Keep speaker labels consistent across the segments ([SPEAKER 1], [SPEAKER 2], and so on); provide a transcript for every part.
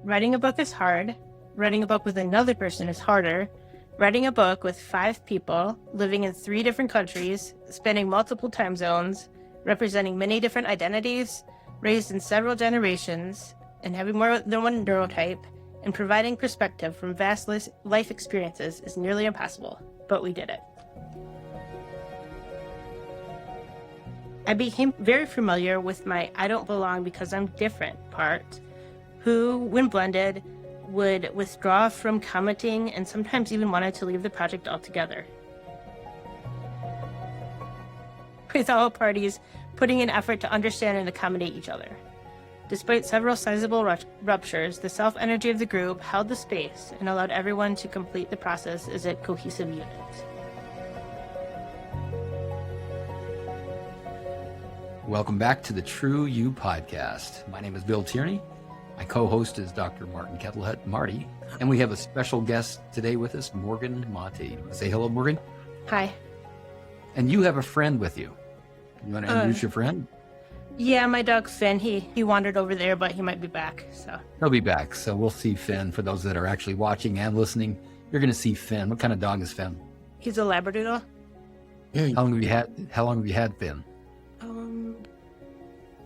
[SPEAKER 1] Writing a book is hard. Writing a book with another person is harder. Writing a book with 5 people, living in 3 different countries, spanning multiple time zones, representing many different identities, raised in several generations, and having more than one neurotype, and providing perspective from vast life experiences is nearly impossible, but we did it. I became very familiar with my I don't belong because I'm different part, who, when blended, would withdraw from commenting and sometimes even wanted to leave the project altogether. With all parties putting in effort to understand and accommodate each other. Despite several sizable ruptures, the self-energy of the group held the space and allowed everyone to complete the process as a cohesive unit.
[SPEAKER 2] Welcome back to the True You podcast. My name is Bill Tierney. My co-host is Dr. Martin Kettlehead, Marty. And we have a special guest today with us, Morgan Monte. Say hello, Morgan.
[SPEAKER 1] Hi.
[SPEAKER 2] And you have a friend with you. You want to introduce your friend?
[SPEAKER 1] Yeah, my dog Finn. He wandered over there, but he might be back. So
[SPEAKER 2] He'll be back. So we'll see Finn. For those that are actually watching and listening, you're going to see Finn. What kind of dog is Finn?
[SPEAKER 1] he's a Labradoodle.
[SPEAKER 2] How long have you had Finn?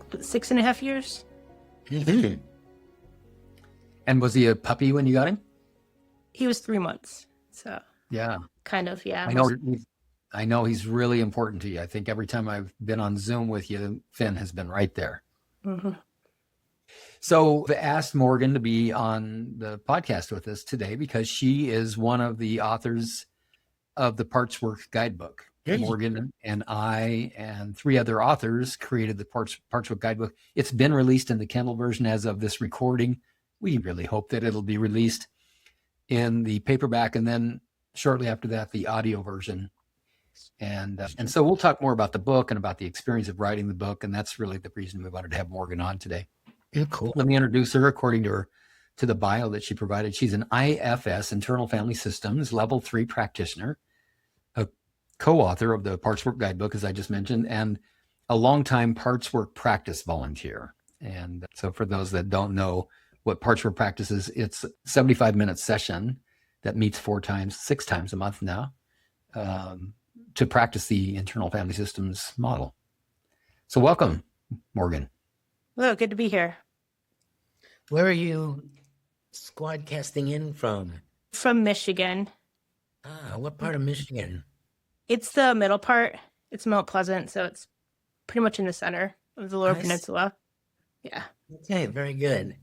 [SPEAKER 1] 6.5 years.
[SPEAKER 2] And was he a puppy when you got him?
[SPEAKER 1] He was 3 months. So
[SPEAKER 2] Yeah.
[SPEAKER 1] kind of, yeah.
[SPEAKER 2] I know he's really important to you. I think every time I've been on Zoom with you, Finn has been right there.
[SPEAKER 1] Mm-hmm.
[SPEAKER 2] So I asked Morgan to be on the podcast with us today because she is one of the authors of the Parts Work Guidebook. Morgan and I and 3 other authors created the Parts Work Guidebook. It's been released in the Kindle version as of this recording. We really hope that it'll be released in the paperback and then shortly after that, the audio version. And so we'll talk more about the book and about the experience of writing the book. And that's really the reason we wanted to have Morgan on today.
[SPEAKER 3] Yeah, cool.
[SPEAKER 2] Let me introduce her according to the bio that she provided. She's an IFS, Internal Family Systems, Level 3 practitioner, a co-author of the Parts Work Guidebook, as I just mentioned, and a longtime Parts Work practice volunteer. And so for those that don't know what Parts Work practice is, it's a 75-minute session that meets 6 times a month now to practice the Internal Family Systems model. So welcome, Morgan.
[SPEAKER 1] Hello, good to be here.
[SPEAKER 3] Where are you squad casting in from?
[SPEAKER 1] From Michigan.
[SPEAKER 3] What part of Michigan?
[SPEAKER 1] It's the middle part. It's Mount Pleasant, so it's pretty much in the center of the Lower Peninsula. Yeah.
[SPEAKER 3] Okay, very good.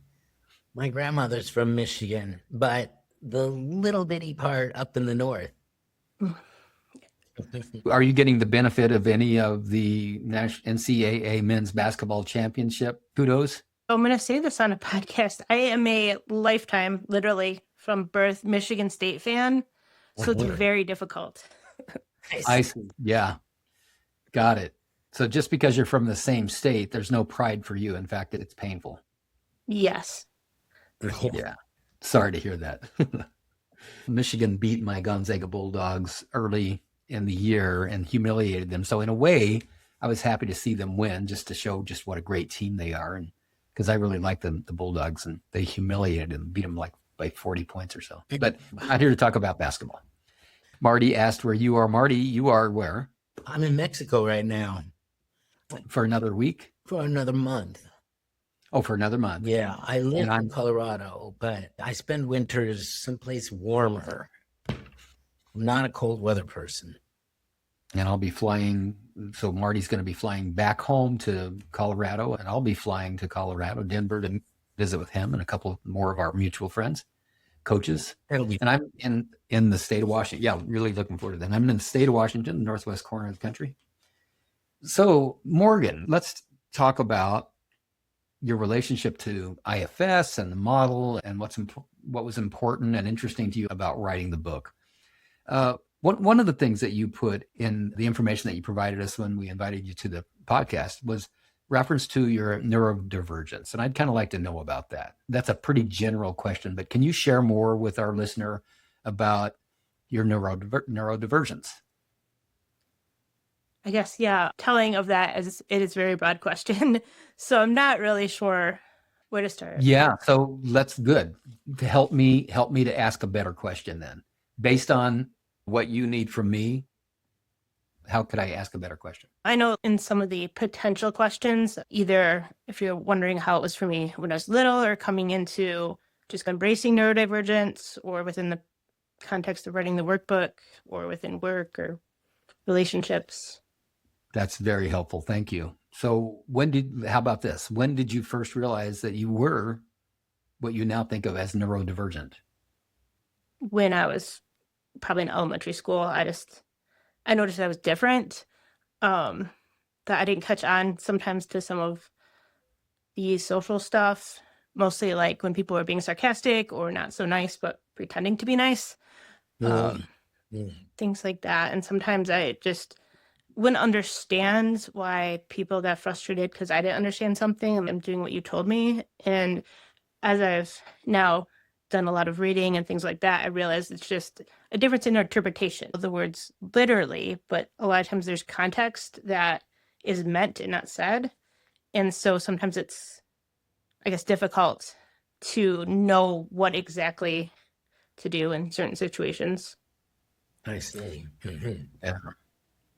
[SPEAKER 3] My grandmother's from Michigan, but the little bitty part up in the north.
[SPEAKER 2] Are you getting the benefit of any of the NCAA men's basketball championship kudos?
[SPEAKER 1] I'm going to say this on a podcast. I am a lifetime, literally from birth, Michigan State fan. So it's very difficult.
[SPEAKER 2] I see. Yeah. Got it. So just because you're from the same state, there's no pride for you. In fact, it's painful.
[SPEAKER 1] Yes.
[SPEAKER 2] Yeah. Sorry to hear that. Michigan beat my Gonzaga Bulldogs early in the year and humiliated them. So in a way, I was happy to see them win just to show just what a great team they are. And because I really like the Bulldogs, and they humiliated and beat them like by 40 points or so. But I'm not here to talk about basketball. Marty asked where you are. Marty, you are where?
[SPEAKER 3] I'm in Mexico right now.
[SPEAKER 2] For another week?
[SPEAKER 3] For another month.
[SPEAKER 2] Oh, for another month.
[SPEAKER 3] Yeah, I live in Colorado, but I spend winters someplace warmer. I'm not a cold weather person.
[SPEAKER 2] And I'll be flying. So Marty's going to be flying back home to Colorado, and I'll be flying to Colorado, Denver, to visit with him and a couple more of our mutual friends, coaches. And I'm in the state of Washington. Yeah, really looking forward to that. I'm in the state of Washington, the northwest corner of the country. So Morgan, let's talk about your relationship to IFS and the model and what was important and interesting to you about writing the book. One of the things that you put in the information that you provided us when we invited you to the podcast was reference to your neurodivergence. And I'd kind of like to know about that. That's a pretty general question, but can you share more with our listener about your neurodivergence?
[SPEAKER 1] I guess, yeah, telling of that as it is a very broad question. So I'm not really sure Where to start?
[SPEAKER 2] Yeah. So let's good to help me to ask a better question then. Based on what you need from me, how could I ask a better question?
[SPEAKER 1] I know in some of the potential questions, either if you're wondering how it was for me when I was little or coming into just embracing neurodivergence or within the context of writing the workbook or within work or relationships.
[SPEAKER 2] That's very helpful. Thank you. So how about this? When did you first realize that you were what you now think of as neurodivergent?
[SPEAKER 1] When I was probably in elementary school, I noticed I was different, that I didn't catch on sometimes to some of the social stuff, mostly like when people were being sarcastic or not so nice, but pretending to be nice, things like that. And sometimes I just wouldn't understand why people got frustrated because I didn't understand something and I'm doing what you told me. And as I've now done a lot of reading and things like that, I realized it's just a difference in interpretation of the words literally, but a lot of times there's context that is meant and not said. And so sometimes it's, I guess, difficult to know what exactly to do in certain situations.
[SPEAKER 3] I see.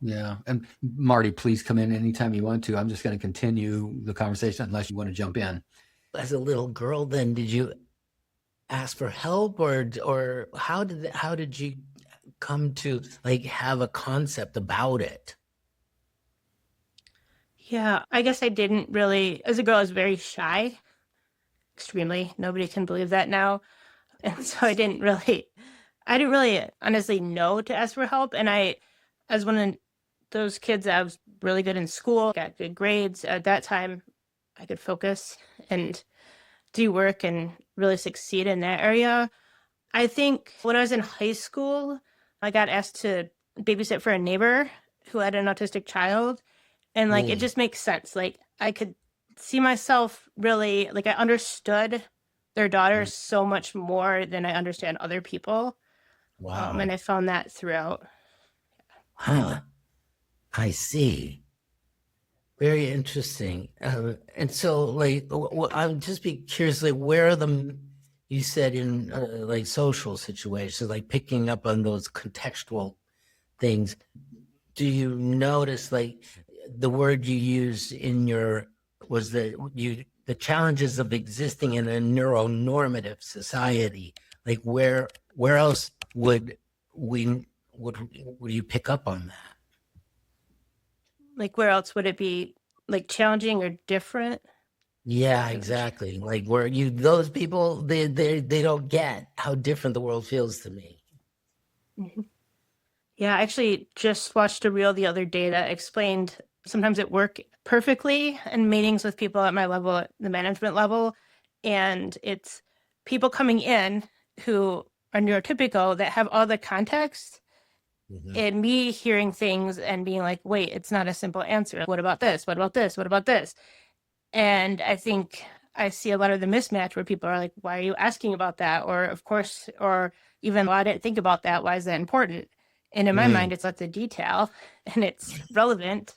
[SPEAKER 2] Yeah. And Marty, please come in anytime you want to. I'm just going to continue the conversation unless you want to jump in.
[SPEAKER 3] As a little girl, then did you ask for help, or how did you come to like have a concept about it?
[SPEAKER 1] Yeah, I guess I didn't really, as a girl, I was very shy, extremely. Nobody can believe that now. And so I didn't really honestly know to ask for help. And as one of those kids, I was really good in school, got good grades. At that time, I could focus and do work and really succeed in that area. I think when I was in high school, I got asked to babysit for a neighbor who had an autistic child. And like, it just makes sense. Like, I could see myself really, like, I understood their daughter so much more than I understand other people.
[SPEAKER 3] Wow.
[SPEAKER 1] And I found that throughout.
[SPEAKER 3] Huh. I see. Very interesting. And so, like, I'd just be curious, like, where are you said in like social situations, like picking up on those contextual things. Do you notice, like, the word you used in the challenges of existing in a neuronormative society? Like, where else would you pick up on that?
[SPEAKER 1] Like, where else would it be like challenging or different?
[SPEAKER 3] Yeah, exactly. Like, where those people, they don't get how different the world feels to me.
[SPEAKER 1] Mm-hmm. Yeah, I actually just watched a reel the other day that explained sometimes it work perfectly in meetings with people at my level, at the management level. And it's people coming in who are neurotypical that have all the context and me hearing things and being like, wait, it's not a simple answer. What about this? What about this? What about this? And I think I see a lot of the mismatch where people are like, why are you asking about that? Or of course, or even, well, I didn't think about that. Why is that important? And in my mind, it's lots of detail and it's relevant.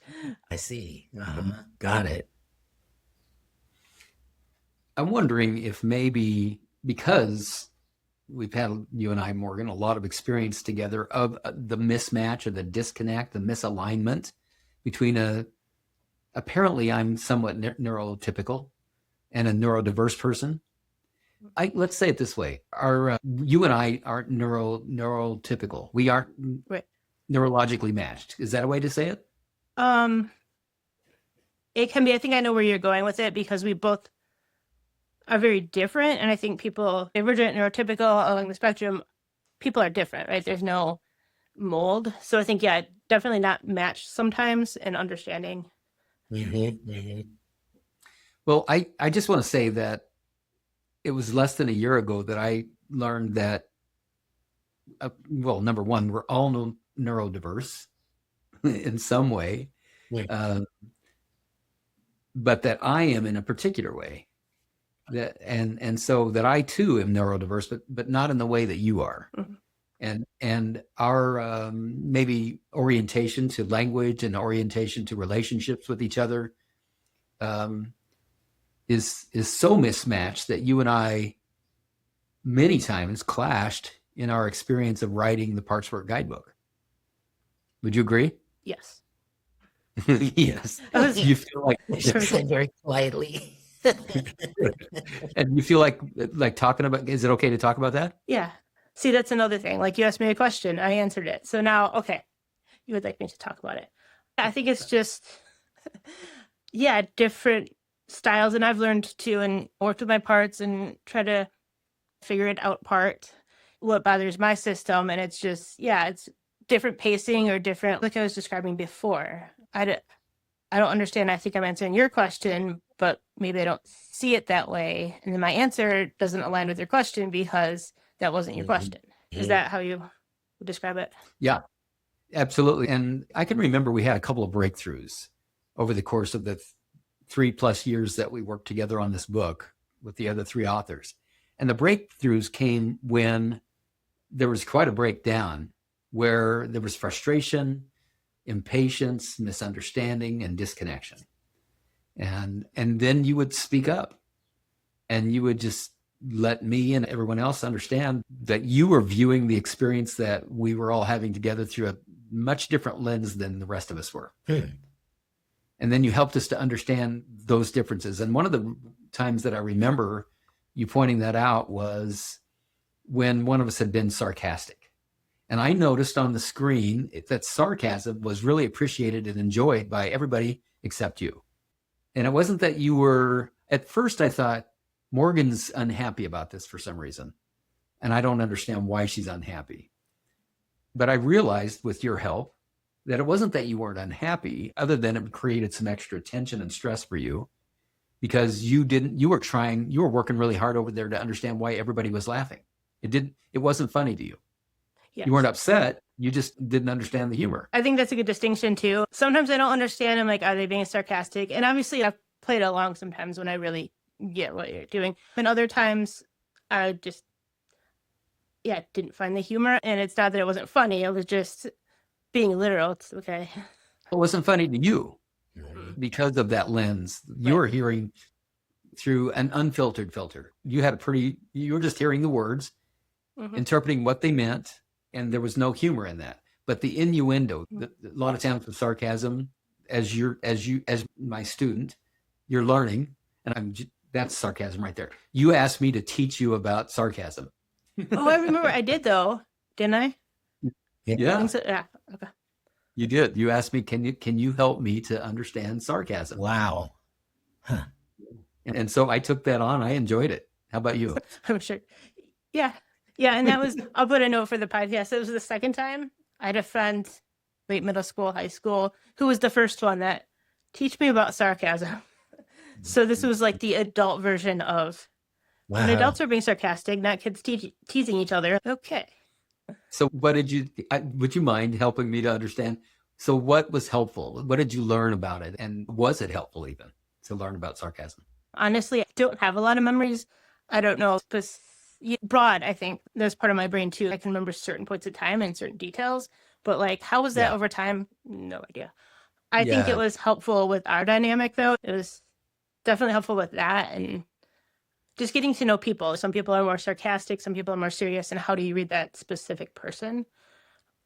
[SPEAKER 3] I see. Got it.
[SPEAKER 2] I'm wondering if maybe because we've had, you and I, Morgan, a lot of experience together of the mismatch or the disconnect, the misalignment between apparently I'm somewhat neurotypical and a neurodiverse person. Let's say it this way: you and I aren't neurotypical. We aren't neurologically matched. Is that a way to say it?
[SPEAKER 1] It can be. I think I know where you're going with it because we both are very different, and I think people divergent, neurotypical along the spectrum, people are different, right? There's no mold. So I think, yeah, definitely not matched sometimes in understanding.
[SPEAKER 2] Well, I just want to say that it was less than a year ago that I learned that, well, number one, we're all neurodiverse in some way, but that I am in a particular way. And so that I too am neurodiverse, but not in the way that you are. And our maybe orientation to language and orientation to relationships with each other is so mismatched that you and I many times clashed in our experience of writing the Parts Work Guidebook. Would you agree?
[SPEAKER 1] Yes.
[SPEAKER 2] Yes.
[SPEAKER 1] I was-
[SPEAKER 2] You feel like,
[SPEAKER 3] She said very quietly.
[SPEAKER 2] and you feel like talking about, is it okay to talk about that?
[SPEAKER 1] Yeah. See, that's another thing. Like, you asked me a question, I answered it. So now, okay, you would like me to talk about it. I think it's just, yeah, different styles. And I've learned to and worked with my parts and try to figure it out part what bothers my system. And it's just, yeah, it's different pacing or different, like I was describing before. I don't understand. I think I'm answering your question, but maybe I don't see it that way. And then my answer doesn't align with your question because that wasn't your question. Is that how you would describe it?
[SPEAKER 2] Yeah, absolutely. And I can remember we had a couple of breakthroughs over the course of the 3+ years that we worked together on this book with the other 3 authors. And the breakthroughs came when there was quite a breakdown where there was frustration, impatience, misunderstanding, and disconnection. And then you would speak up and you would just let me and everyone else understand that you were viewing the experience that we were all having together through a much different lens than the rest of us were. And then you helped us to understand those differences. And one of the times that I remember you pointing that out was when one of us had been sarcastic. And I noticed on the screen that sarcasm was really appreciated and enjoyed by everybody except you. And it wasn't that you were, at first I thought, Morgan's unhappy about this for some reason. And I don't understand why she's unhappy. But I realized with your help that it wasn't that you weren't unhappy, other than it created some extra tension and stress for you because you were working really hard over there to understand why everybody was laughing. It wasn't funny to you.
[SPEAKER 1] Yes.
[SPEAKER 2] You weren't upset. You just didn't understand the humor.
[SPEAKER 1] I think that's a good distinction too. Sometimes I don't understand. I'm like, are they being sarcastic? And obviously I've played along sometimes when I really get what you're doing. And other times I just, didn't find the humor. And it's not that it wasn't funny. It was just being literal. It's okay.
[SPEAKER 2] It wasn't funny to you because of that lens. You were hearing through an unfiltered filter. You were just hearing the words, interpreting what they meant, and there was no humor in that. But the innuendo, a lot of times with sarcasm, as my student, you're learning, and that's sarcasm right there. You asked me to teach you about sarcasm.
[SPEAKER 1] Oh, I remember I did though, didn't I?
[SPEAKER 2] Yeah.
[SPEAKER 1] I think so. Yeah. Okay.
[SPEAKER 2] You did. You asked me, can you help me to understand sarcasm?
[SPEAKER 3] Wow. Huh.
[SPEAKER 2] And so I took that on. I enjoyed it. How about you?
[SPEAKER 1] I'm sure. Yeah. Yeah. And that was, I'll put a note for the podcast. It was the second time I had a friend, late middle school, high school, who was the first one that teach me about sarcasm. So this was like the adult version of when adults are being sarcastic, not kids teasing each other. Okay.
[SPEAKER 2] So would you mind helping me to understand? So what was helpful? What did you learn about it? And was it helpful even to learn about sarcasm?
[SPEAKER 1] Honestly, I don't have a lot of memories. I don't know. Broad, I think. There's part of my brain too. I can remember certain points of time and certain details. But like, how was that over time? No idea. I think it was helpful with our dynamic though. It was definitely helpful with that. And just getting to know people. Some people are more sarcastic. Some people are more serious. And how do you read that specific person?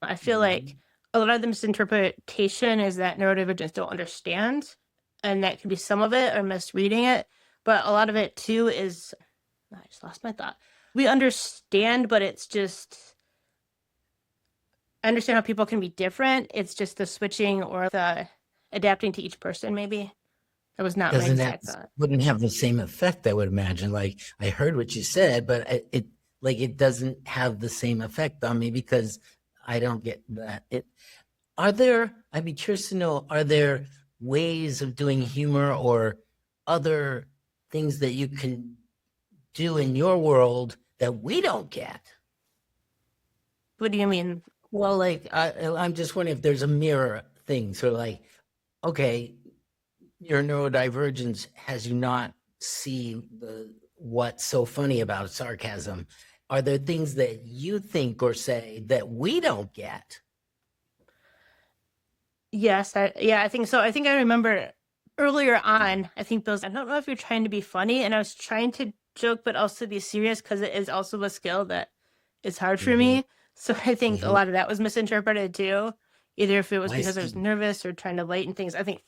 [SPEAKER 1] I feel like a lot of the misinterpretation is that neurodivergents don't understand. And that could be some of it or misreading it. But a lot of it too is, I just lost my thought. We understand, but it's just, I understand how people can be different. It's just the switching or the adapting to each person maybe. That was not my exact thought.
[SPEAKER 3] Wouldn't have the same effect, I would imagine. Like, I heard what you said, but it doesn't have the same effect on me because I don't get that. I'd be curious to know, are there ways of doing humor or other things that you can do in your world that we don't get?
[SPEAKER 1] What do you mean?
[SPEAKER 3] Well, like, I'm just wondering if there's a mirror thing. So like, okay, your neurodivergence has you not see what's so funny about sarcasm. Are there things that you think or say that we don't get?
[SPEAKER 1] Yes. I think so. I think I remember earlier on, I think those, I don't know if you're trying to be funny, and I was trying to joke, but also be serious because it is also a skill that is hard for me. So I think a lot of that was misinterpreted too. Either if it was because I was nervous or trying to lighten things, I think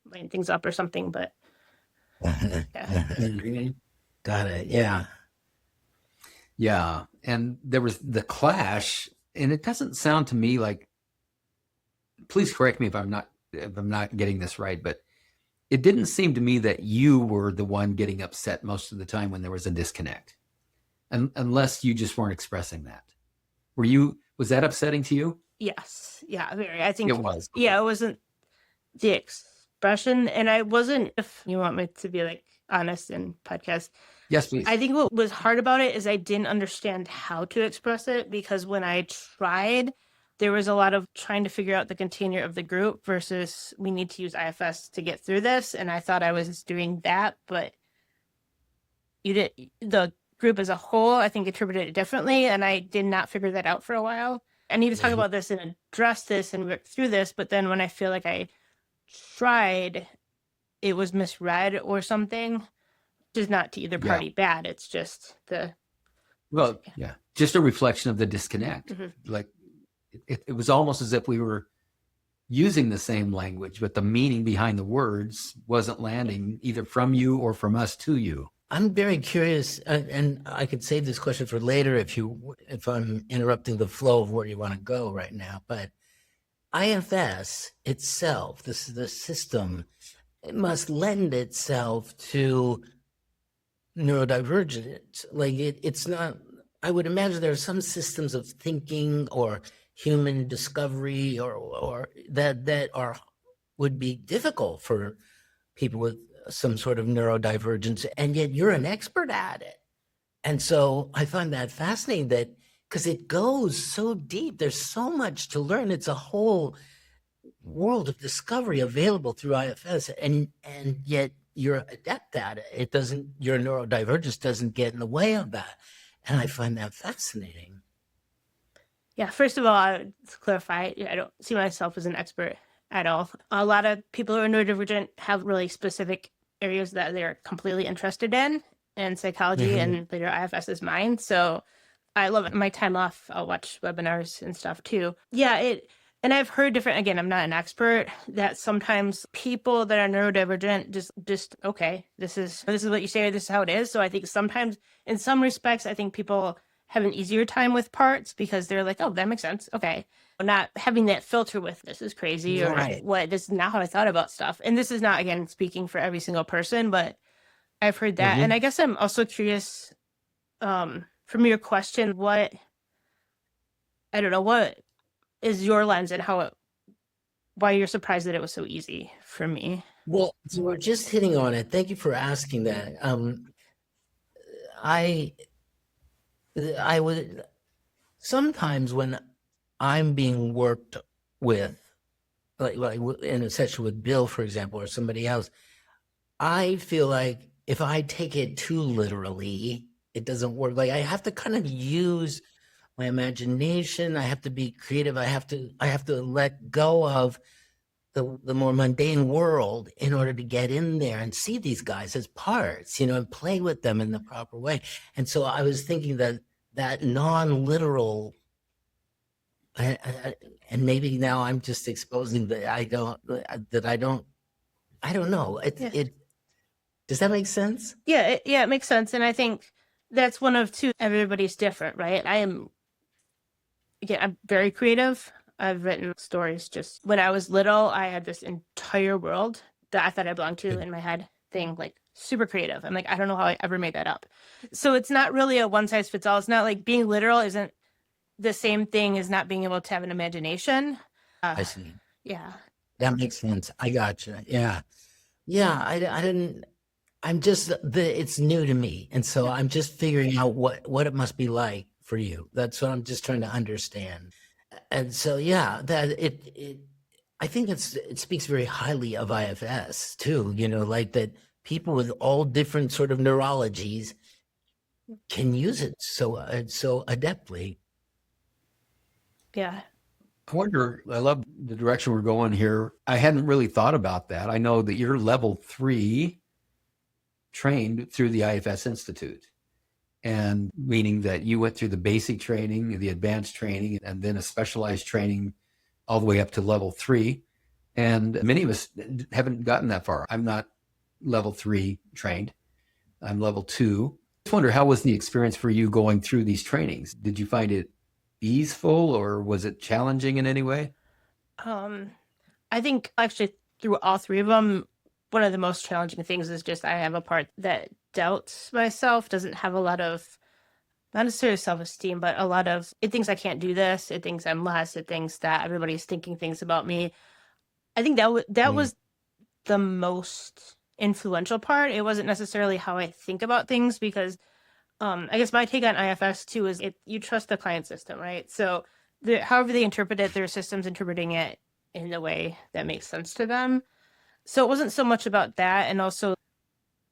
[SPEAKER 1] lighten things up or something, but yeah.
[SPEAKER 3] Got it. Yeah.
[SPEAKER 2] Yeah. And there was the clash, and it doesn't sound to me like, please correct me if I'm not getting this right, but it didn't seem to me that you were the one getting upset most of the time when there was a disconnect, unless you just weren't expressing that. Was that upsetting to you?
[SPEAKER 1] Yes. Yeah, very. I think
[SPEAKER 2] It was.
[SPEAKER 1] Yeah, it wasn't the expression, and I wasn't, if you want me to be like honest in podcast.
[SPEAKER 2] Yes, please.
[SPEAKER 1] I think what was hard about it is I didn't understand how to express it, because when I tried, there was a lot of trying to figure out the container of the group versus we need to use IFS to get through this. And I thought I was doing that, but the group as a whole, I think, interpreted it differently. And I did not figure that out for a while. I need to talk about this and address this and work through this. But then when I feel like I tried, it was misread or something, which is not to either party bad. It's just
[SPEAKER 2] just a reflection of the disconnect. Like it was almost as if we were using the same language, but the meaning behind the words wasn't landing either from you or from us to you.
[SPEAKER 3] I'm very curious, and I could save this question for later if I'm interrupting the flow of where you want to go right now. But IFS itself, this is the system, it must lend itself to neurodivergence. Like it's not. I would imagine there are some systems of thinking or human discovery or that would be difficult for people with some sort of neurodivergence, and yet you're an expert at it. And so I find that fascinating, that because it goes so deep, there's so much to learn. It's a whole world of discovery available through IFS, and yet you're adept at it. It doesn't, your neurodivergence doesn't get in the way of that. And I find that fascinating.
[SPEAKER 1] Yeah, first of all, to clarify, I don't see myself as an expert at all. A lot of people who are neurodivergent have really specific areas that they're completely interested in, and psychology and later IFS is mine. So I love it. My time off, I'll watch webinars and stuff too. Yeah, and I've heard different, again, I'm not an expert, that sometimes people that are neurodivergent just okay, this is what you say, or this is how it is. So I think sometimes, in some respects, I think people have an easier time with parts because they're like, oh, that makes sense. Okay. Not having that filter with this is crazy, or what, this is not how I thought about stuff. And this is not, again, speaking for every single person, but I've heard that. And I guess I'm also curious, from your question, what is your lens and why you're surprised that it was so easy for me?
[SPEAKER 3] Well, so we're just hitting on it. Thank you for asking that. I would sometimes, when I'm being worked with, like in a session with Bill, for example, or somebody else, I feel like if I take it too literally, it doesn't work. Like I have to kind of use my imagination. I have to be creative. I have to let go of the more mundane world in order to get in there and see these guys as parts, and play with them in the proper way. And so I was thinking that non-literal, and maybe now I'm just exposing that I don't know. Does that make sense?
[SPEAKER 1] Yeah, it makes sense. And I think that's one of two, everybody's different, right? I'm very creative. I've written stories. Just when I was little, I had this entire world that I thought I belonged to in my head thing, like super creative. I'm like, I don't know how I ever made that up. So it's not really a one size fits all. It's not like being literal isn't the same thing as not being able to have an imagination.
[SPEAKER 3] I see.
[SPEAKER 1] Yeah.
[SPEAKER 3] That makes sense. I gotcha. Yeah. Yeah. I didn't, it's new to me. And so I'm just figuring out what it must be like for you. That's what I'm just trying to understand. And so, yeah, that I think it speaks very highly of IFS too, like that people with all different sort of neurologies can use it so adeptly.
[SPEAKER 1] Yeah.
[SPEAKER 2] I wonder, I love the direction we're going here. I hadn't really thought about that. I know that you're level 3 trained through the IFS Institute, and meaning that you went through the basic training, the advanced training, and then a specialized training all the way up to level 3. And many of us haven't gotten that far. I'm not level 3 trained. I'm level 2. I just wonder, how was the experience for you going through these trainings? Did you find it easeful, or was it challenging in any way?
[SPEAKER 1] I think actually through all 3 of them, one of the most challenging things is just I have a part that doubts myself, doesn't have a lot of, not necessarily self-esteem, but a lot of, it thinks I can't do this, it thinks I'm less, it thinks that everybody's thinking things about me. I think that was the most influential part. It wasn't necessarily how I think about things, because I guess my take on IFS too is you trust the client system, right? So however they interpret it, their system's interpreting it in a way that makes sense to them. So it wasn't so much about that. And also,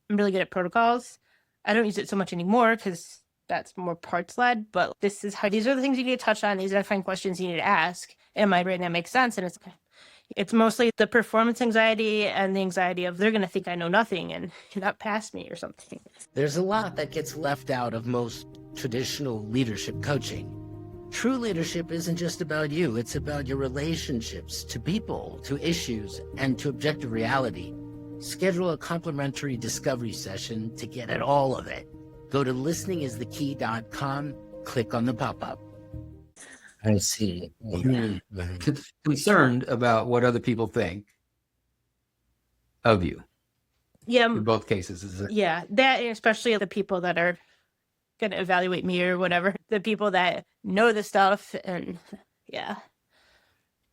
[SPEAKER 1] I'm really good at protocols. I don't use it so much anymore because that's more parts led, but these are the things you need to touch on. These are the fine questions you need to ask. In my brain, that makes sense. And it's mostly the performance anxiety and the anxiety of they're going to think I know nothing and not pass me or something.
[SPEAKER 3] There's a lot that gets left out of most traditional leadership coaching. True leadership isn't just about you, it's about your relationships to people, to issues, and to objective reality. Schedule a complimentary discovery session to get at all of it. Go to listeningisthekey.com, click on the pop-up. I see.
[SPEAKER 2] Concerned about what other people think of you
[SPEAKER 1] Yeah.
[SPEAKER 2] in both cases, is it?
[SPEAKER 1] Yeah. That, especially the people that are going to evaluate me or whatever, the people that know the stuff. And yeah.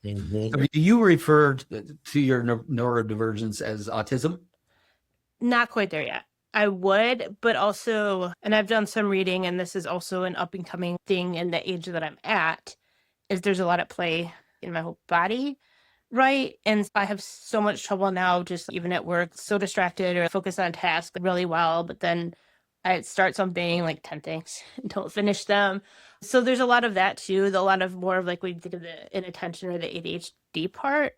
[SPEAKER 2] I mean, do you refer to your neurodivergence as autism?
[SPEAKER 1] Not quite there yet. I would, but also, and I've done some reading, and this is also an up and coming thing in the age that I'm at, is there's a lot at play in my whole body, right? And I have so much trouble now, just even at work, so distracted or focus on tasks really well, but then I start something like 10 things and don't finish them. So there's a lot of that too, a lot of more of like when you think of the inattention or the ADHD part.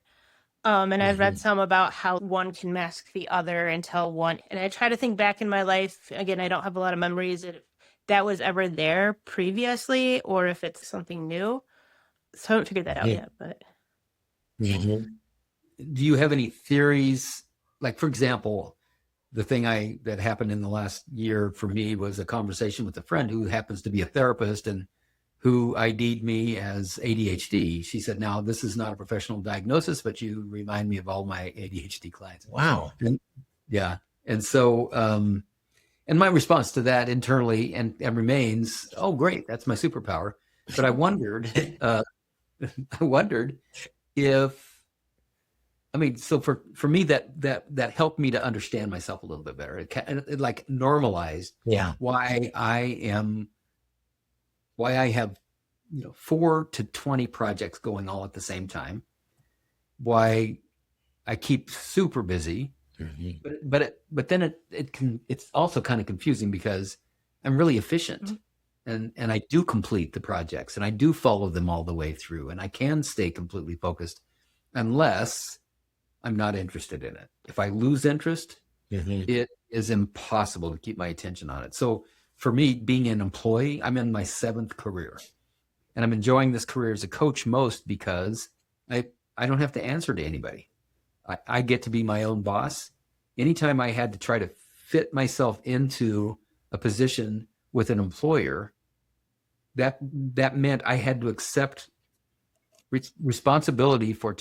[SPEAKER 1] And I've read some about how one can mask the other until one, and I try to think back in my life, again, I don't have a lot of memories if that was ever there previously or if it's something new. So I haven't figured that out yet, but.
[SPEAKER 2] Do you have any theories? Like, for example, the thing that happened in the last year for me was a conversation with a friend who happens to be a therapist and who ID'd me as ADHD. She said, now, this is not a professional diagnosis, but you remind me of all my ADHD clients.
[SPEAKER 3] Wow.
[SPEAKER 2] Yeah. And so, and my response to that internally and remains, oh, great, that's my superpower. But I wondered, if, I mean, so for me, that helped me to understand myself a little bit better. It like normalized why I have 4 to 20 projects going all at the same time, why I keep super busy, but then it's also kind of confusing because I'm really efficient. And I do complete the projects and I do follow them all the way through, and I can stay completely focused unless I'm not interested in it. If I lose interest, it is impossible to keep my attention on it. So for me, being an employee, I'm in my 7th career, and I'm enjoying this career as a coach most because I don't have to answer to anybody. I get to be my own boss. Anytime I had to try to fit myself into a position with an employer, that meant I had to accept responsibility for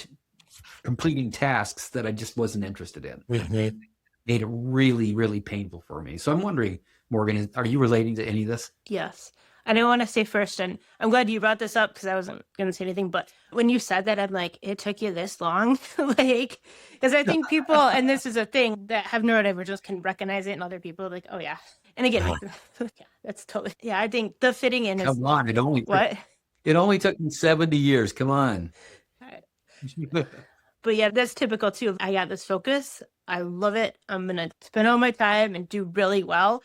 [SPEAKER 2] completing tasks that I just wasn't interested in. Made it really, really painful for me. So I'm wondering, Morgan, are you relating to any of this?
[SPEAKER 1] Yes. And I want to say first, and I'm glad you brought this up because I wasn't going to say anything, but when you said that, I'm like, it took you this long? Like, because I think people, and this is a thing, that have neurodivergence can recognize it, and other people are like, oh yeah. And again, yeah, that's totally, yeah, I think the fitting in is.
[SPEAKER 2] Come on, it only took me 70 years. Come on.
[SPEAKER 1] But yeah, that's typical too. I got this focus. I love it. I'm going to spend all my time and do really well.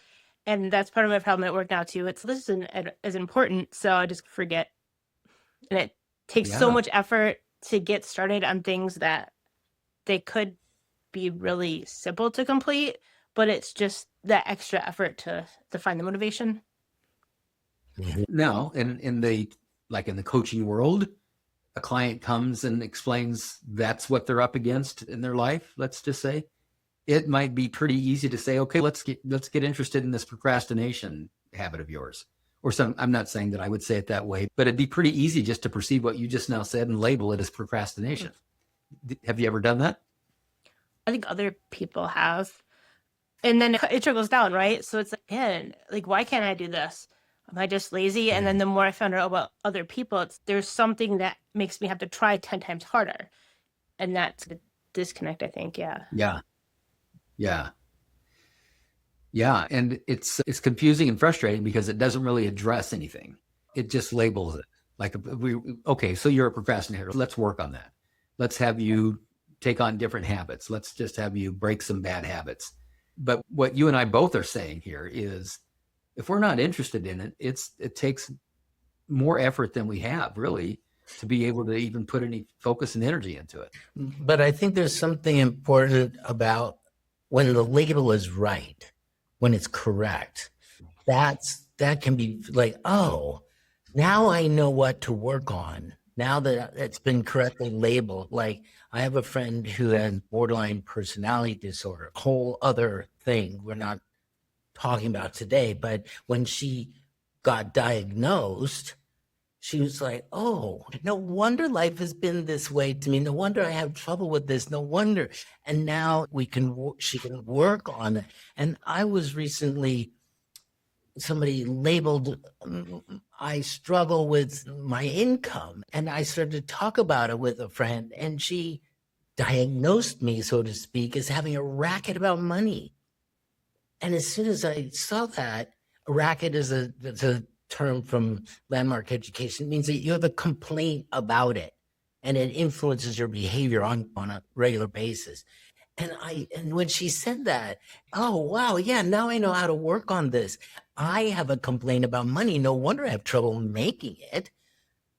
[SPEAKER 1] And that's part of my problem at work now too. This isn't as important, so I just forget. And takes so
[SPEAKER 2] Yeah.
[SPEAKER 1] much effort to get started on things that they could be really simple to complete, but it's just that extra effort to find the motivation.
[SPEAKER 2] Now, in the coaching world, a client comes and explains that's what they're up against in their life, let's just say. It might be pretty easy to say, okay, let's get interested in this procrastination habit of yours. Or I'm not saying that I would say it that way, but it'd be pretty easy just to perceive what you just now said and label it as procrastination. Have you ever done that?
[SPEAKER 1] I think other people have. And then it trickles down, right? So it's like, man, like, why can't I do this? Am I just lazy? And then the more I found out about other people, there's something that makes me have to try 10 times harder. And that's the disconnect, I think. Yeah.
[SPEAKER 2] Yeah. And it's confusing and frustrating because it doesn't really address anything. It just labels it like, okay, so you're a procrastinator. Let's work on that. Let's have you take on different habits. Let's just have you break some bad habits. But what you and I both are saying here is, if we're not interested in it, it takes more effort than we have, really, to be able to even put any focus and energy into it.
[SPEAKER 3] But I think there's something important about when the label is right, when it's correct. That can be like, oh, now I know what to work on. Now that it's been correctly labeled. Like, I have a friend who has borderline personality disorder, a whole other thing we're not talking about today. But when she got diagnosed, she was like, oh, no wonder life has been this way to me. No wonder I have trouble with this. No wonder. And now she can work on it. And I was recently, somebody labeled, I struggle with my income. And I started to talk about it with a friend, and she diagnosed me, so to speak, as having a racket about money. And as soon as I saw that, a racket is a term from landmark education. It means that you have a complaint about it, and it influences your behavior on a regular basis. And when she said that, oh, wow, yeah, now I know how to work on this. I have a complaint about money. No wonder I have trouble making it.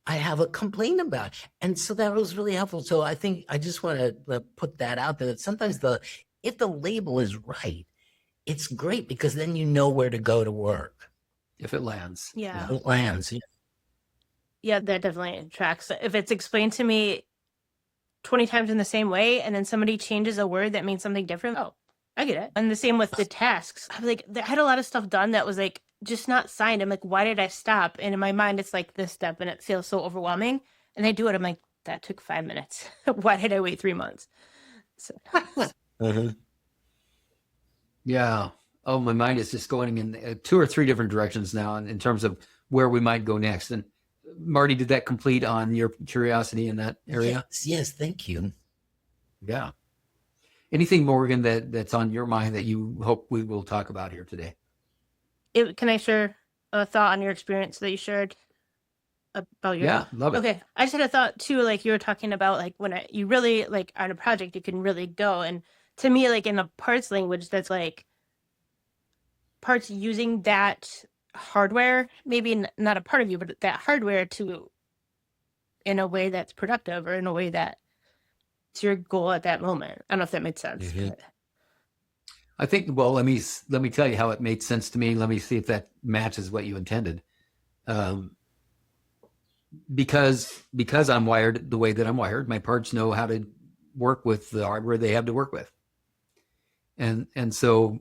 [SPEAKER 3] I have a complaint about it. And so that was really helpful. So I think I just want to put that out there, that sometimes if the label is right, it's great, because then you know where to go to work.
[SPEAKER 2] If it lands.
[SPEAKER 1] Yeah.
[SPEAKER 3] It lands.
[SPEAKER 1] Yeah, that definitely tracks. If it's explained to me 20 times in the same way, and then somebody changes a word that means something different, oh, I get it. And the same with the tasks. I'm like, I had a lot of stuff done that was like just not signed. I'm like, why did I stop? And in my mind, it's like this step, and it feels so overwhelming. And I do it. I'm like, that took 5 minutes. Why did I wait 3 months? So.
[SPEAKER 2] Yeah. Oh, my mind is just going in 2 or 3 different directions now in terms of where we might go next. And Marty, did that complete on your curiosity in that area?
[SPEAKER 3] Yes, thank you.
[SPEAKER 2] Yeah. Anything, Morgan, that's on your mind that you hope we will talk about here today?
[SPEAKER 1] Can I share a thought on your experience that you shared about your?
[SPEAKER 2] Yeah, love it.
[SPEAKER 1] Okay, I just had a thought too. Like, you were talking about, like, when you really, like, on a project, you can really go. And to me, like, in a parts language, that's like parts using that hardware, maybe not a part of you, but that hardware to, in a way that's productive, or in a way that it's your goal at that moment. I don't know if that made sense. But...
[SPEAKER 2] I think, well, let me tell you how it made sense to me. Let me see if that matches what you intended. Because I'm wired the way that I'm wired, my parts know how to work with the hardware they have to work with. And so,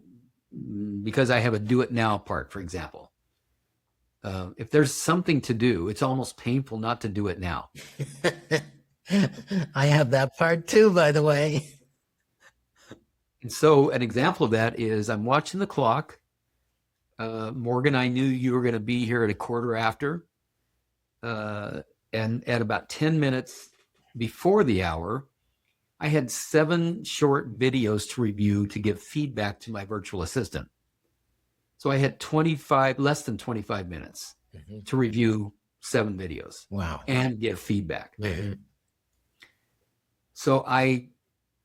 [SPEAKER 2] because I have a do it now part, for example, if there's something to do, it's almost painful not to do it now.
[SPEAKER 3] I have that part too, by the way.
[SPEAKER 2] And so an example of that is, I'm watching the clock. Morgan, I knew you were going to be here at 1:15. And at about 10 minutes before the hour, I had 7 short videos to review to give feedback to my virtual assistant. So I had less than 25 minutes to review 7 videos.
[SPEAKER 3] Wow.
[SPEAKER 2] And give feedback.
[SPEAKER 3] Mm-hmm.
[SPEAKER 2] So I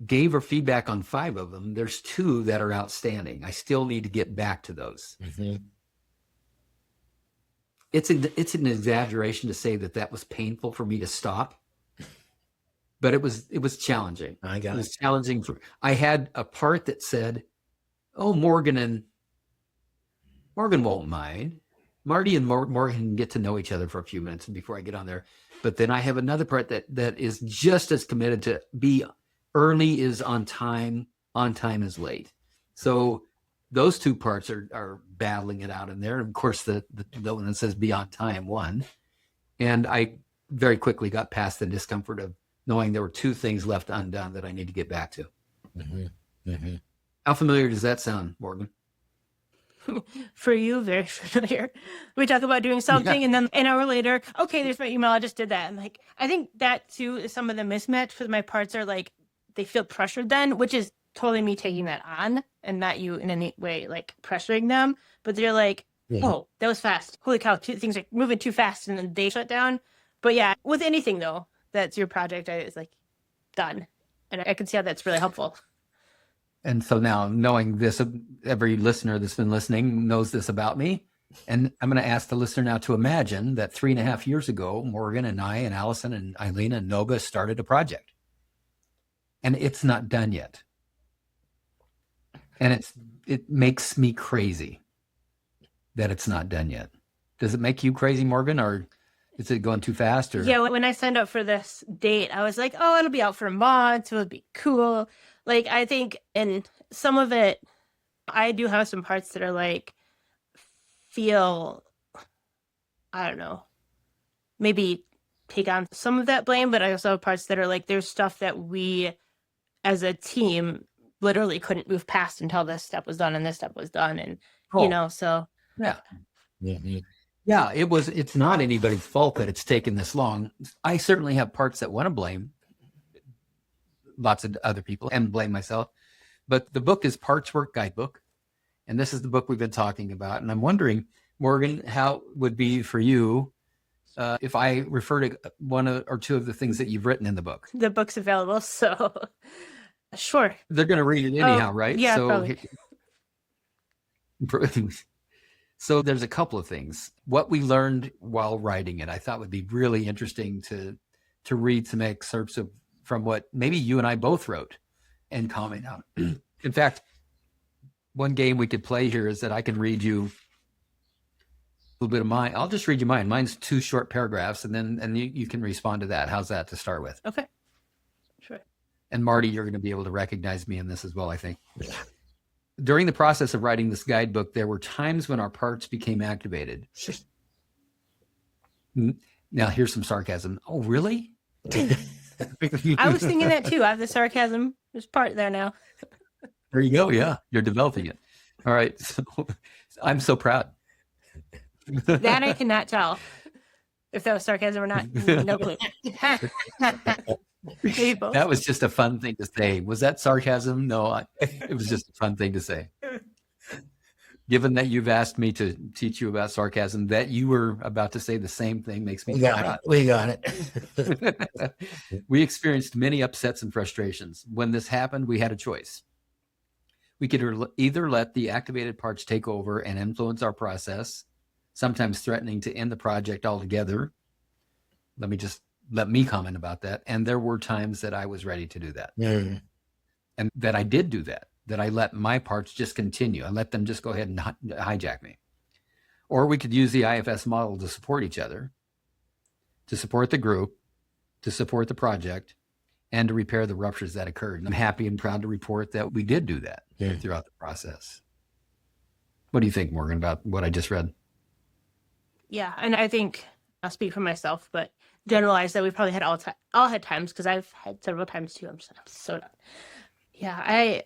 [SPEAKER 2] gave her feedback on 5 of them. There's 2 that are outstanding. I still need to get back to those. it's an exaggeration to say that was painful for me to stop, but it was challenging.
[SPEAKER 3] I got
[SPEAKER 2] it. Was challenging. I had a part that said, "Oh, Morgan won't mind. Marty and Morgan can get to know each other for a few minutes before I get on there." But then I have another part that is just as committed to be early is on time is late. So those two parts are battling it out in there. And of course, the one that says be on time won. And I very quickly got past the discomfort of knowing there were two things left undone that I need to get back to.
[SPEAKER 3] Mm-hmm. Mm-hmm.
[SPEAKER 2] How familiar does that sound, Morgan?
[SPEAKER 1] For you, very familiar. We talk about doing something, and then an hour later, okay, there's my email. I just did that. And like, I think that too is some of the mismatch because my parts are like, they feel pressured then, which is totally me taking that on and not you in any way like pressuring them. But they're like, oh, that was fast. Holy cow, things are moving too fast, and then they shut down. But yeah, with anything though, that's your project, it's like done. And I can see how that's really helpful.
[SPEAKER 2] And so now knowing this, every listener that's been listening knows this about me. And I'm going to ask the listener now to imagine that 3.5 years ago, Morgan and I and Allison and Eileen and Noga started a project. And it's not done yet. And it makes me crazy that it's not done yet. Does it make you crazy, Morgan, or is it going too fast? Or?
[SPEAKER 1] Yeah, when I signed up for this date, I was like, oh, it'll be out for a month. It'll be cool. Like, I think, and some of it, I do have some parts that are like, feel, I don't know, maybe take on some of that blame, but I also have parts that are like, there's stuff that we as a team literally couldn't move past until this step was done and this step was done. And, you know, so.
[SPEAKER 2] Yeah. Yeah, it's not anybody's fault that it's taken this long. I certainly have parts that want to blame lots of other people and blame myself. But the book is Parts Work Guidebook. And this is the book we've been talking about. And I'm wondering, Morgan, how it would be for you if I refer to one or two of the things that you've written in the book.
[SPEAKER 1] The book's available, so sure.
[SPEAKER 2] They're going to read it anyhow, right?
[SPEAKER 1] Yeah,
[SPEAKER 2] so,
[SPEAKER 1] probably.
[SPEAKER 2] So there's a couple of things. What we learned while writing it, I thought would be really interesting to read some excerpts from what maybe you and I both wrote and comment on. In fact, one game we could play here is that I can read you a little bit of mine. I'll just read you mine. Mine's 2 short paragraphs, and you can respond to that. How's that to start with?
[SPEAKER 1] Okay. Sure.
[SPEAKER 2] And Marty, you're going to be able to recognize me in this as well, I think. During the process of writing this guidebook, there were times when our parts became activated. Now, here's some sarcasm. Oh, really?
[SPEAKER 1] I was thinking that too. I have the sarcasm. There's part there now.
[SPEAKER 2] There you go. Yeah, you're developing it. All right. So I'm so proud.
[SPEAKER 1] That I cannot tell if that was sarcasm or not. No clue. Maybe both.
[SPEAKER 2] That was just a fun thing to say. Was that sarcasm? No, it was just a fun thing to say. Given that you've asked me to teach you about sarcasm, that you were about to say the same thing makes me proud.
[SPEAKER 3] We got it.
[SPEAKER 2] We experienced many upsets and frustrations. When this happened, we had a choice. We could either let the activated parts take over and influence our process, sometimes threatening to end the project altogether. Let me comment about that. And there were times that I was ready to do that.
[SPEAKER 3] Mm.
[SPEAKER 2] And that I did do that I let my parts just continue. I let them just go ahead and hijack me. Or we could use the IFS model to support each other, to support the group, to support the project, and to repair the ruptures that occurred. And I'm happy and proud to report that we did do that throughout the process. What do you think, Morgan, about what I just read?
[SPEAKER 1] Yeah, and I think I'll speak for myself, but generalize that we probably had all had times, because I've had several times too. I'm so done. Yeah,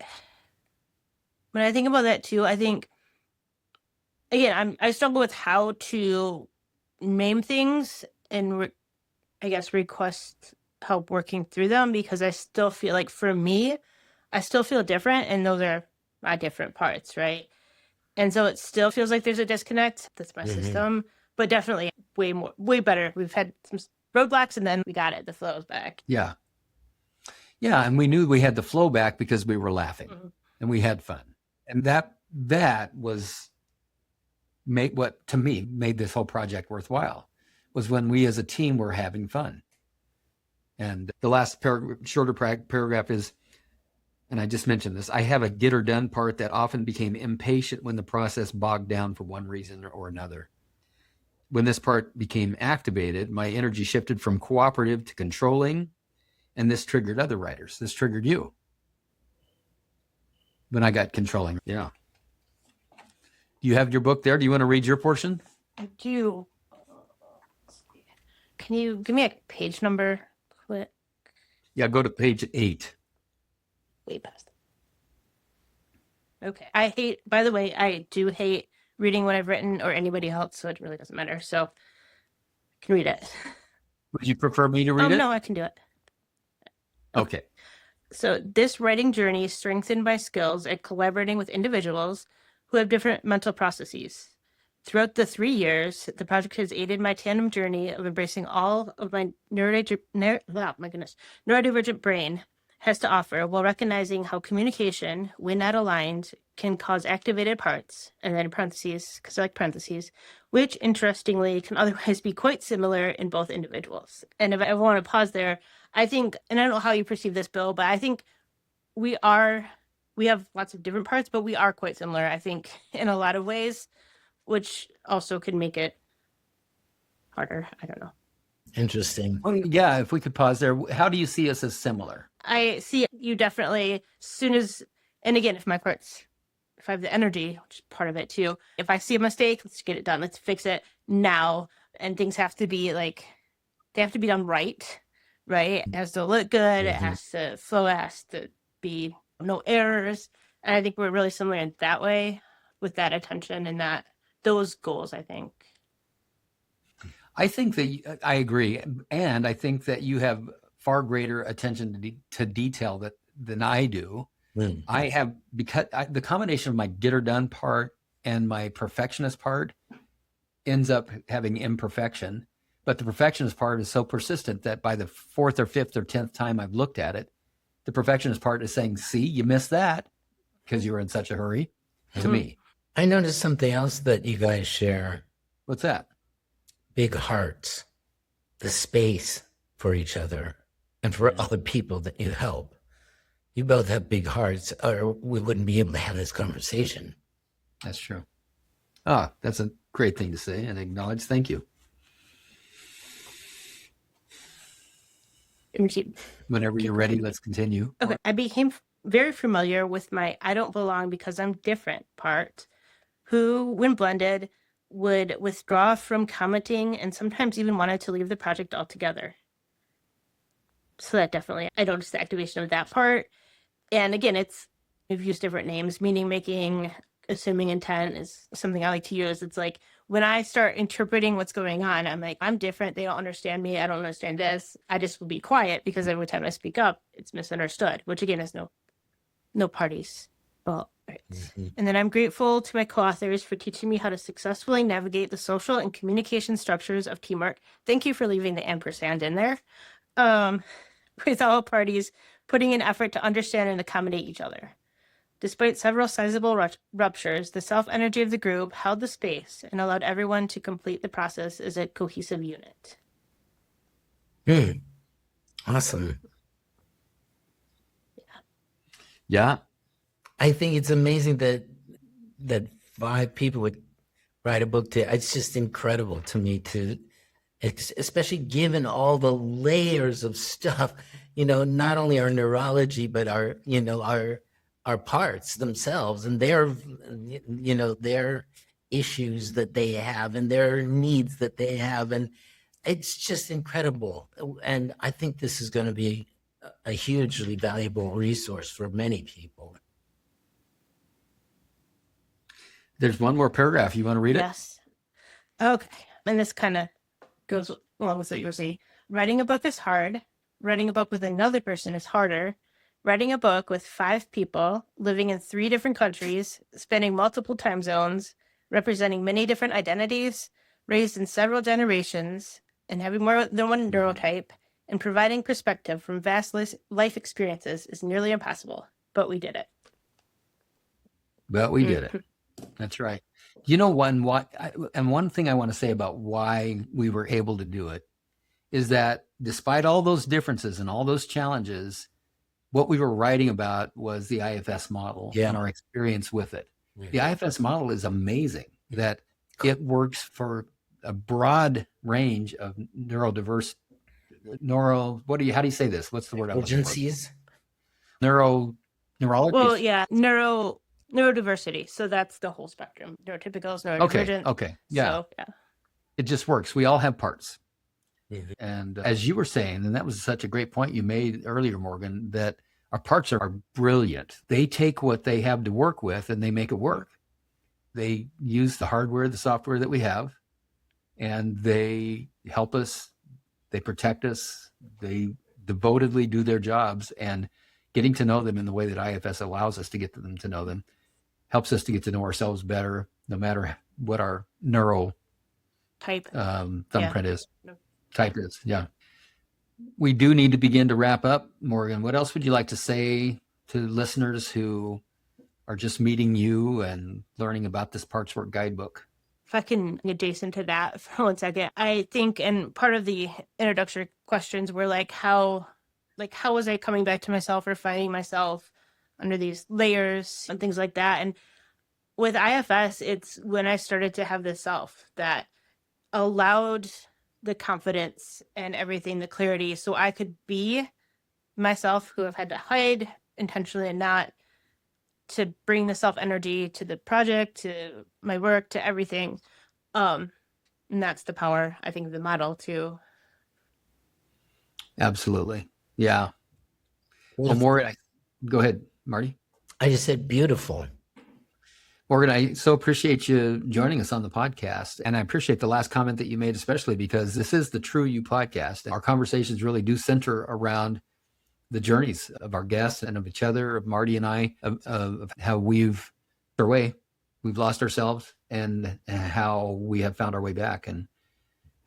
[SPEAKER 1] when I think about that too, I think, again, I struggle with how to name things and I guess request help working through them, because I still feel like, for me, I still feel different, and those are my different parts, right? And so it still feels like there's a disconnect. That's my system, but definitely way better. We've had some roadblocks, and then we got it. The flow's back.
[SPEAKER 2] Yeah. Yeah, and we knew we had the flow back because we were laughing and we had fun. And that was to me made this whole project worthwhile was when we as a team were having fun. And the last shorter paragraph is, and I just mentioned this, I have a get or done part that often became impatient when the process bogged down for one reason or another. When this part became activated, my energy shifted from cooperative to controlling, and this triggered other writers. This triggered you. When I got controlling. Yeah. Do you have your book there? Do you want to read your portion?
[SPEAKER 1] I do. Can you give me a page number? Quick.
[SPEAKER 2] Yeah, go to page 8.
[SPEAKER 1] Way past. Okay. By the way, I do hate reading what I've written or anybody else, so it really doesn't matter. So I can read it.
[SPEAKER 2] Would you prefer me to read it?
[SPEAKER 1] No, I can do it.
[SPEAKER 2] Okay.
[SPEAKER 1] So this writing journey is strengthened by skills at collaborating with individuals who have different mental processes. Throughout the 3 years, the project has aided my tandem journey of embracing all of my neurodivergent brain has to offer, while recognizing how communication, when not aligned, can cause activated parts, and then parentheses, because I like parentheses, which interestingly can otherwise be quite similar in both individuals. And if I ever want to pause there, I think, and I don't know how you perceive this, Bill, but I think we have lots of different parts, but we are quite similar, I think, in a lot of ways, which also could make it harder. I don't know.
[SPEAKER 3] Interesting.
[SPEAKER 2] Oh, yeah, if we could pause there. How do you see us as similar?
[SPEAKER 1] I see you definitely, and again, if I have the energy, which is part of it too, if I see a mistake, let's get it done. Let's fix it now. And things have to be they have to be done right? It has to look good. It has to flow. It has to be no errors. And I think we're really similar in that way with that attention and those goals, I think.
[SPEAKER 2] I think that I agree. And I think that you have far greater attention to detail than I do. I have, because the combination of my get or done part and my perfectionist part ends up having imperfection, but the perfectionist part is so persistent that by the 4th or 5th or 10th time I've looked at it, the perfectionist part is saying, see, you missed that because you were in such a hurry to me.
[SPEAKER 3] I noticed something else that you guys share.
[SPEAKER 2] What's that?
[SPEAKER 3] Big hearts, the space for each other and for other people that you help. You both have big hearts, or we wouldn't be able to have this conversation.
[SPEAKER 2] That's true. That's a great thing to say and acknowledge. Thank you. Whenever you're ready, let's continue.
[SPEAKER 1] Okay. I became very familiar with my I don't belong because I'm different part, who, when blended, would withdraw from commenting and sometimes even wanted to leave the project altogether. So that definitely, I noticed the activation of that part. And again, we've used different names, meaning making, assuming intent is something I like to use. It's like when I start interpreting what's going on, I'm like, I'm different. They don't understand me. I don't understand this. I just will be quiet because every time I speak up, it's misunderstood, which again is no parties. Well, right. And then I'm grateful to my co-authors for teaching me how to successfully navigate the social and communication structures of teamwork. Thank you for leaving the ampersand in there. With all parties putting in effort to understand and accommodate each other. Despite several sizable ruptures, the self-energy of the group held the space and allowed everyone to complete the process as a cohesive unit.
[SPEAKER 3] Awesome.
[SPEAKER 2] Yeah.
[SPEAKER 3] I think it's amazing that 5 people would write a book. It's just incredible to me especially given all the layers of stuff, not only our neurology, but our parts themselves and their issues that they have and their needs that they have. And it's just incredible. And I think this is going to be a hugely valuable resource for many people.
[SPEAKER 2] There's one more paragraph. You want to read it?
[SPEAKER 1] Yes. Okay. And this kind of goes along with what you were saying. Writing a book is hard. Writing a book with another person is harder. Writing a book with 5 people living in 3 different countries, spanning multiple time zones, representing many different identities, raised in several generations, and having more than one neurotype, and providing perspective from vast life experiences is nearly impossible. But we did it.
[SPEAKER 2] But we did it. That's right. One thing I want to say about why we were able to do it is that despite all those differences and all those challenges, what we were writing about was the IFS model and our experience with it. The IFS model is amazing, that it works for a broad range of neurodiverse, how do you say this? What's the word?
[SPEAKER 3] Urgencies?
[SPEAKER 2] Neurologies?
[SPEAKER 1] Well, yeah, neurodiversity. So that's the whole spectrum. Neurotypicals, neurodivergent.
[SPEAKER 2] Okay. Yeah.
[SPEAKER 1] So, yeah.
[SPEAKER 2] It just works. We all have parts. And as you were saying, and that was such a great point you made earlier, Morgan, that our parts are brilliant. They take what they have to work with and they make it work. They use the hardware, the software that we have, and they help us. They protect us. They devotedly do their jobs, and getting to know them in the way that IFS allows us to get them to know them helps us to get to know ourselves better, no matter what our neuro
[SPEAKER 1] type
[SPEAKER 2] thumbprint is. Type is. Yeah. We do need to begin to wrap up. Morgan, what else would you like to say to listeners who are just meeting you and learning about this Parts Work Guidebook?
[SPEAKER 1] If I can adjacent to that for 1 second, I think, and part of the introductory questions were how was I coming back to myself or finding myself under these layers and things like that. And with IFS, it's when I started to have this self that allowed the confidence and everything, the clarity, so I could be myself, who have had to hide intentionally and not, to bring the self energy to the project, to my work, to everything. And that's the power, I think, of the model too.
[SPEAKER 2] Absolutely. Yeah. Well, more, go ahead, Marty.
[SPEAKER 3] I just said beautiful.
[SPEAKER 2] Morgan, I so appreciate you joining us on the podcast. And I appreciate the last comment that you made, especially because this is the True You podcast. Our conversations really do center around the journeys of our guests and of each other, of Marty and I, of how we've lost ourselves and how we have found our way back. And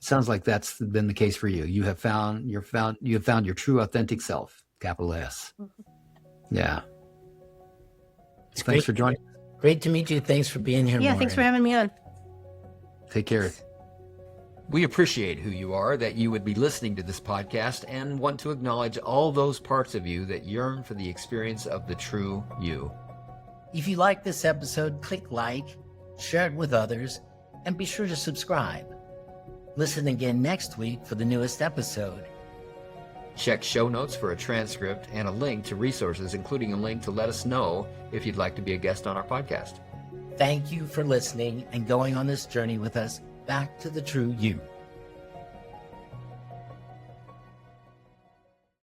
[SPEAKER 2] it sounds like that's been the case for you. You have found your true authentic self, capital S. Yeah. Thanks for joining.
[SPEAKER 3] Great to meet you. Thanks for being here.
[SPEAKER 1] Yeah,
[SPEAKER 3] Morgan.
[SPEAKER 1] thanks for having me on.
[SPEAKER 2] Take care. We appreciate who you are, that you would be listening to this podcast, and want to acknowledge all those parts of you that yearn for the experience of the true you.
[SPEAKER 3] If you like this episode, click like, share it with others, and be sure to subscribe. Listen again next week for the newest episode.
[SPEAKER 2] Check show notes for a transcript and a link to resources, including a link to let us know if you'd like to be a guest on our podcast.
[SPEAKER 3] Thank you for listening and going on this journey with us back to the true you.